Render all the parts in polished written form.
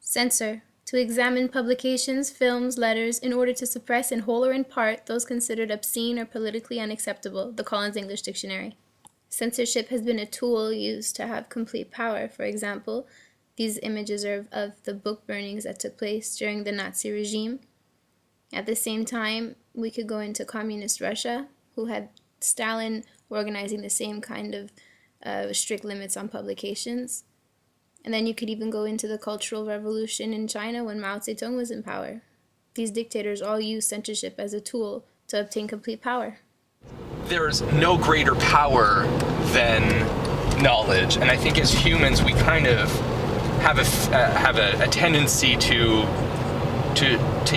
Censor. To examine publications, films, letters, in order to suppress in whole or in part those considered obscene or politically unacceptable. The Collins English Dictionary. Censorship has been a tool used to have complete power. For example, these images are of the book burnings that took place during the Nazi regime. At the same time, we could go into communist Russia, who had Stalin organizing the same kind of strict limits on publications. And then you could even go into the Cultural Revolution in China when Mao Zedong was in power. These dictators all used censorship as a tool to obtain complete power. There's no greater power than knowledge, and I think as humans we kind of have a tendency to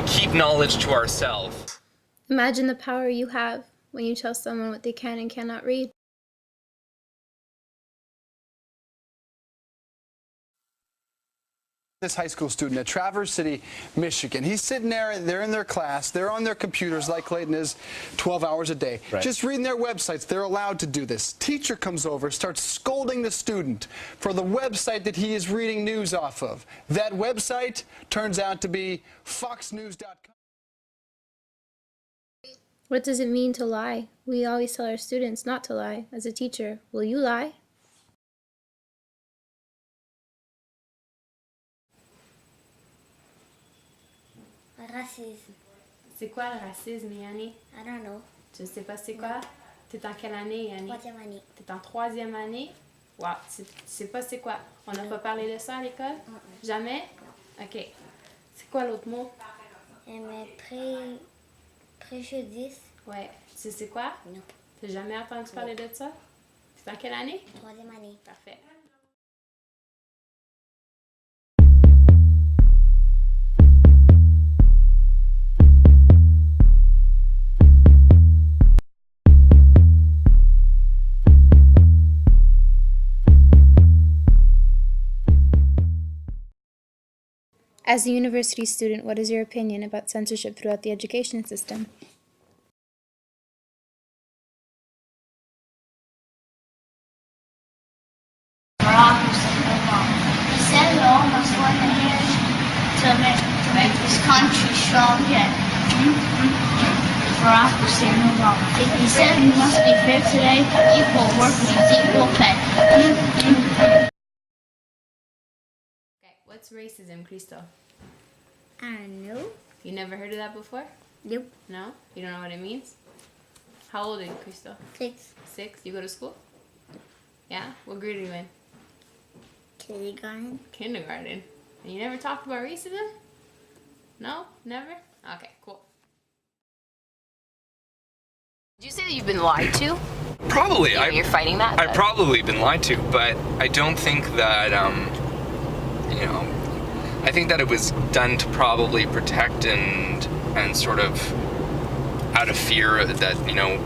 keep knowledge to ourselves. Imagine the power you have when you tell someone what they can and cannot read. This high school student at Traverse City, Michigan. He's sitting there, they're in their class, they're on their computers like Clayton is 12 hours a day. Right. Just reading their websites, they're allowed to do this. Teacher comes over, starts scolding the student for the website that he is reading news off of. That website turns out to be foxnews.com. What does it mean to lie? We always tell our students not to lie. As a teacher, will you lie? Racisme. C'est quoi le racisme, Yanni? I don't know. Tu ne sais pas c'est quoi? T'es en quelle année, Yanni? Troisième année. T'es en troisième année? Wow, tu sais pas c'est quoi? On n'a pas parlé de ça à l'école? Jamais? Ok. C'est quoi l'autre mot? Mais préjudice. Ouais. Tu sais c'est quoi? Non. T'as jamais entendu parler de ça? T'es en quelle année? Troisième année. Parfait. As a university student, what is your opinion about censorship throughout the education system? He said it almost 1 year to make this country strong again. Barack Hussein Obama. He said we must be fair today. Equal work means equal pay. Okay. What's racism, Cristo? I don't know. You never heard of that before? Nope. No? You don't know what it means? How old are you, Cristo? 6. 6? You go to school? Yeah? What grade are you in? Kindergarten. Kindergarten. And you never talked about racism? No? Never? Okay, cool. Did you say that you've been lied to? Probably. You're fighting that? I've probably been lied to, but I don't think that, you know, I think that it was done to probably protect and sort of out of fear that, you know,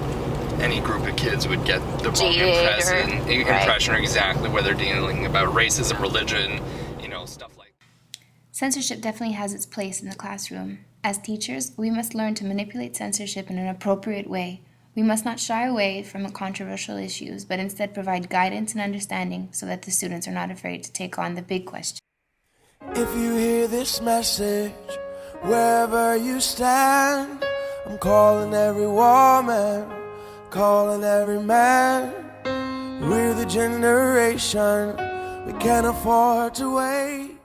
any group of kids would get the wrong impression or exactly where they're dealing about racism, religion, you know, stuff like that. Censorship definitely has its place in the classroom. As teachers, we must learn to manipulate censorship in an appropriate way. We must not shy away from controversial issues, but instead provide guidance and understanding so that the students are not afraid to take on the big questions. If you hear this message, wherever you stand, I'm calling every woman, calling every man. We're the generation, we can't afford to wait.